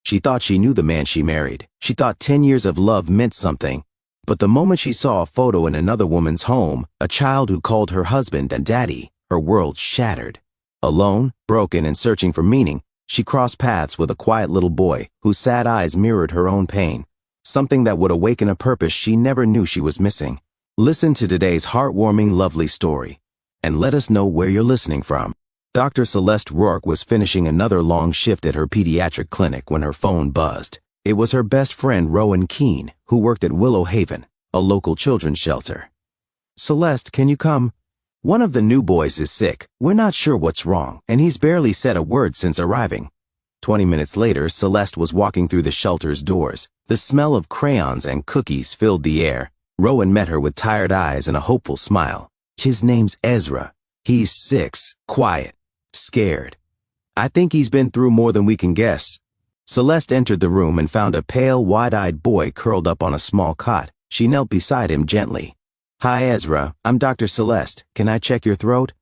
She thought she knew the man she married. She thought 10 years of love meant something. But the moment she saw a photo in another woman's home, a child who called her husband and daddy, her world shattered. Alone, broken, and searching for meaning, she crossed paths with a quiet little boy whose sad eyes mirrored her own pain, something that would awaken a purpose she never knew she was missing. Listen to today's heartwarming, lovely story, and let us know where you're listening from. Dr. Celeste Rourke was finishing another long shift at her pediatric clinic when her phone buzzed. It was her best friend Rowan Keene, who worked at Willow Haven, a local children's shelter. "Celeste, can you come? One of the new boys is sick. We're not sure what's wrong, and he's barely said a word since arriving." 20 minutes later, Celeste was walking through the shelter's doors. The smell of crayons and cookies filled the air. Rowan met her with tired eyes and a hopeful smile. "His name's Ezra. He's 6, quiet, scared. I think he's been through more than we can guess." Celeste entered the room and found a pale, wide-eyed boy curled up on a small cot. She knelt beside him gently. "Hi, Ezra. I'm Dr. Celeste. Can I check your throat?"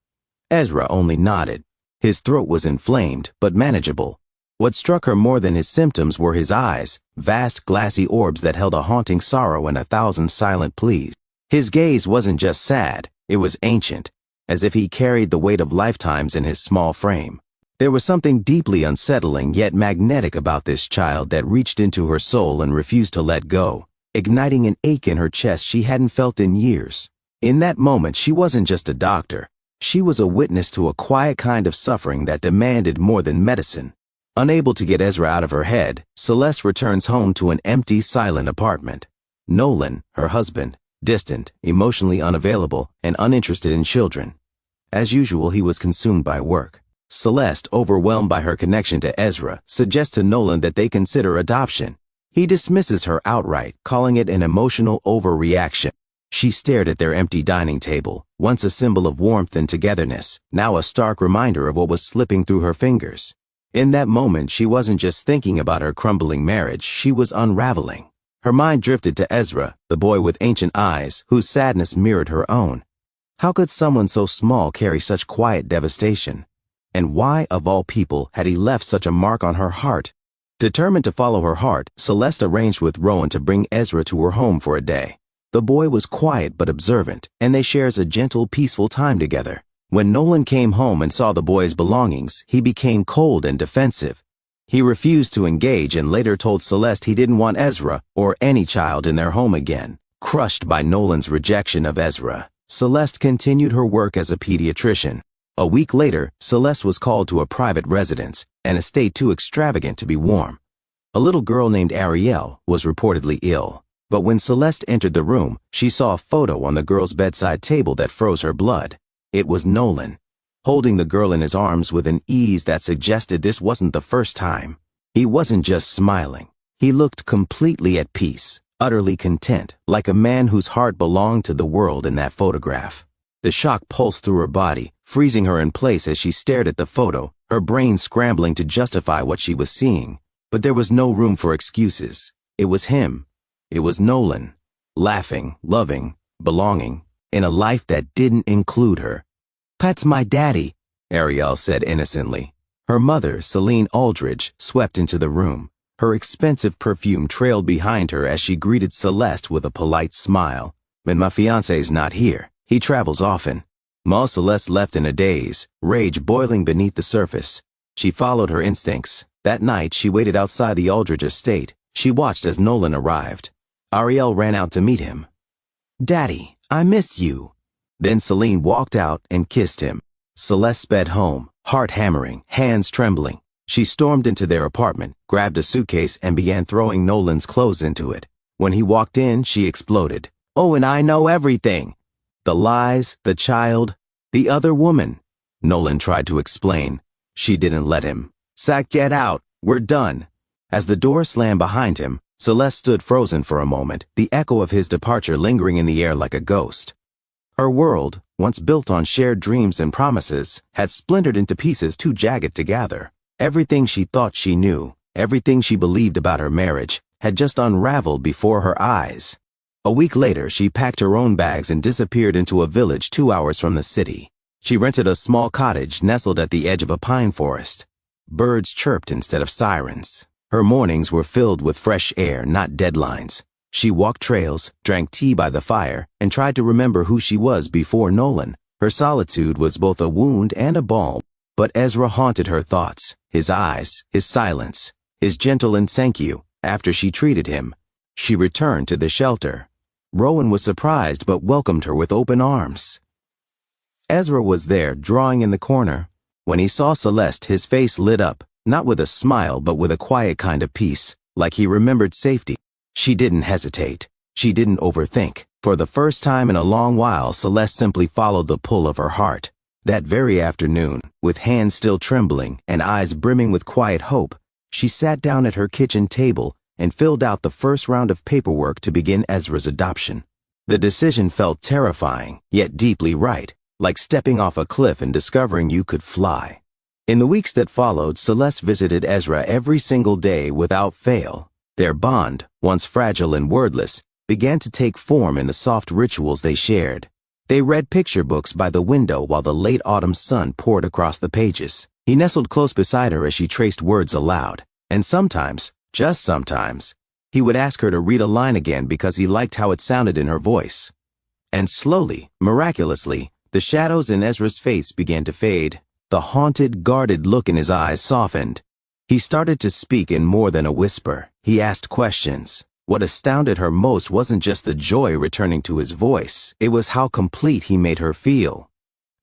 Ezra only nodded. His throat was inflamed, but manageable. What struck her more than his symptoms were his eyes, vast glassy orbs that held a haunting sorrow and 1,000 silent pleas. His gaze wasn't just sad, it was ancient, as if he carried the weight of lifetimes in his small frame. There was something deeply unsettling yet magnetic about this child that reached into her soul and refused to let go, igniting an ache in her chest she hadn't felt in years. In that moment, she wasn't just a doctor. She was a witness to a quiet kind of suffering that demanded more than medicine. Unable to get Ezra out of her head, Celeste returns home to an empty, silent apartment. Nolan, her husband, distant, emotionally unavailable, and uninterested in children. As usual, he was consumed by work. Celeste, overwhelmed by her connection to Ezra, suggests to Nolan that they consider adoption. He dismisses her outright, calling it an emotional overreaction. She stared at their empty dining table, once a symbol of warmth and togetherness, now a stark reminder of what was slipping through her fingers. In that moment, she wasn't just thinking about her crumbling marriage, she was unraveling. Her mind drifted to Ezra, the boy with ancient eyes, whose sadness mirrored her own. How could someone so small carry such quiet devastation? And why, of all people, had he left such a mark on her heart? Determined to follow her heart, Celeste arranged with Rowan to bring Ezra to her home for a day. The boy was quiet but observant, and they shared a gentle, peaceful time together. When Nolan came home and saw the boy's belongings, he became cold and defensive. He refused to engage and later told Celeste he didn't want Ezra or any child in their home again. Crushed by Nolan's rejection of Ezra, Celeste continued her work as a pediatrician. A week later, Celeste was called to a private residence, an estate too extravagant to be warm. A little girl named Ariel was reportedly ill, but when Celeste entered the room, she saw a photo on the girl's bedside table that froze her blood. It was Nolan, holding the girl in his arms with an ease that suggested this wasn't the first time. He wasn't just smiling. He looked completely at peace, utterly content, like a man whose heart belonged to the world in that photograph. The shock pulsed through her body, freezing her in place as she stared at the photo, her brain scrambling to justify what she was seeing. But there was no room for excuses. It was him. It was Nolan, laughing, loving, belonging, in a life that didn't include her. "That's my daddy," Ariel said innocently. Her mother, Celine Aldridge, swept into the room. Her expensive perfume trailed behind her as she greeted Celeste with a polite smile. "But my fiancé's not here. He travels often." Ma Celeste left in a daze, rage boiling beneath the surface. She followed her instincts. That night, she waited outside the Aldridge estate. She watched as Nolan arrived. Ariel ran out to meet him. "Daddy, I missed you." Then Celine walked out and kissed him. Celeste sped home, heart hammering, hands trembling. She stormed into their apartment, grabbed a suitcase, and began throwing Nolan's clothes into it. When he walked in, she exploded. "Oh, and I know everything. The lies, the child, the other woman." Nolan tried to explain. She didn't let him. "Zach, get out. We're done." As the door slammed behind him, Celeste stood frozen for a moment, the echo of his departure lingering in the air like a ghost. Her world, once built on shared dreams and promises, had splintered into pieces too jagged to gather. Everything she thought she knew, everything she believed about her marriage, had just unraveled before her eyes. A week later, she packed her own bags and disappeared into a village 2 hours from the city. She rented a small cottage nestled at the edge of a pine forest. Birds chirped instead of sirens. Her mornings were filled with fresh air, not deadlines. She walked trails, drank tea by the fire, and tried to remember who she was before Nolan. Her solitude was both a wound and a balm, but Ezra haunted her thoughts, his eyes, his silence, his gentle "thank you." After she treated him, she returned to the shelter. Rowan was surprised but welcomed her with open arms. Ezra was there, drawing in the corner. When he saw Celeste, his face lit up, not with a smile but with a quiet kind of peace, like he remembered safety. She didn't hesitate. She didn't overthink. For the first time in a long while, Celeste simply followed the pull of her heart. That very afternoon, with hands still trembling and eyes brimming with quiet hope, she sat down at her kitchen table and filled out the first round of paperwork to begin Ezra's adoption. The decision felt terrifying, yet deeply right, like stepping off a cliff and discovering you could fly. In the weeks that followed, Celeste visited Ezra every single day without fail. Their bond, once fragile and wordless, began to take form in the soft rituals they shared. They read picture books by the window while the late autumn sun poured across the pages. He nestled close beside her as she traced words aloud, and sometimes, just sometimes, he would ask her to read a line again because he liked how it sounded in her voice. And slowly, miraculously, the shadows in Ezra's face began to fade. The haunted, guarded look in his eyes softened. He started to speak in more than a whisper. He asked questions. What astounded her most wasn't just the joy returning to his voice. It was how complete he made her feel.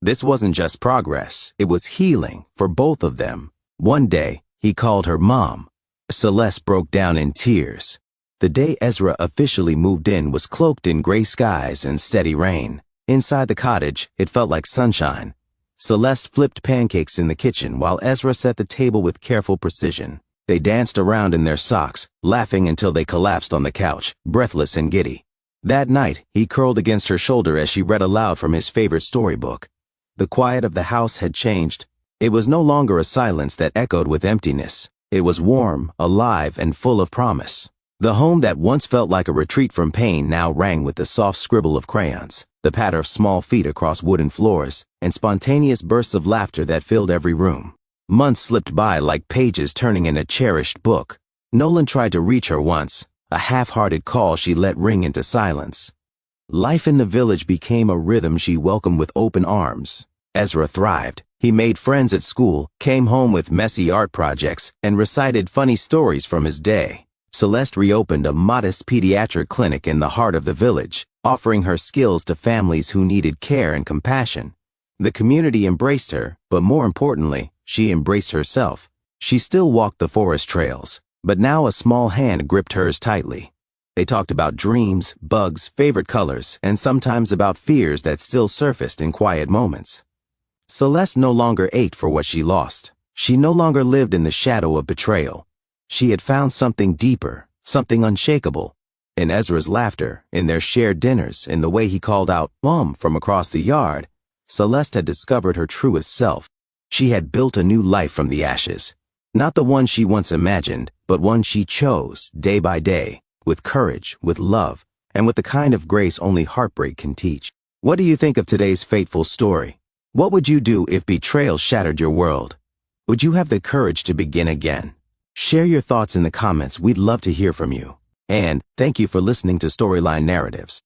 This wasn't just progress. It was healing for both of them. One day, he called her Mom. Celeste broke down in tears. The day Ezra officially moved in was cloaked in gray skies and steady rain. Inside the cottage, it felt like sunshine. Celeste flipped pancakes in the kitchen while Ezra set the table with careful precision. They danced around in their socks, laughing until they collapsed on the couch, breathless and giddy. That night, he curled against her shoulder as she read aloud from his favorite storybook. The quiet of the house had changed. It was no longer a silence that echoed with emptiness. It was warm, alive, and full of promise. The home that once felt like a retreat from pain now rang with the soft scribble of crayons, the patter of small feet across wooden floors, and spontaneous bursts of laughter that filled every room. Months slipped by like pages turning in a cherished book. Nolan tried to reach her once, a half-hearted call she let ring into silence. Life in the village became a rhythm she welcomed with open arms. Ezra thrived. He made friends at school, came home with messy art projects, and recited funny stories from his day. Celeste reopened a modest pediatric clinic in the heart of the village, offering her skills to families who needed care and compassion. The community embraced her, but more importantly, she embraced herself. She still walked the forest trails, but now a small hand gripped hers tightly. They talked about dreams, bugs, favorite colors, and sometimes about fears that still surfaced in quiet moments. Celeste no longer ached for what she lost. She no longer lived in the shadow of betrayal. She had found something deeper, something unshakable. In Ezra's laughter, in their shared dinners, in the way he called out, "Mom," from across the yard, Celeste had discovered her truest self. She had built a new life from the ashes. Not the one she once imagined, but one she chose, day by day, with courage, with love, and with the kind of grace only heartbreak can teach. What do you think of today's fateful story? What would you do if betrayal shattered your world? Would you have the courage to begin again? Share your thoughts in the comments. We'd love to hear from you. And thank you for listening to Storyline Narratives.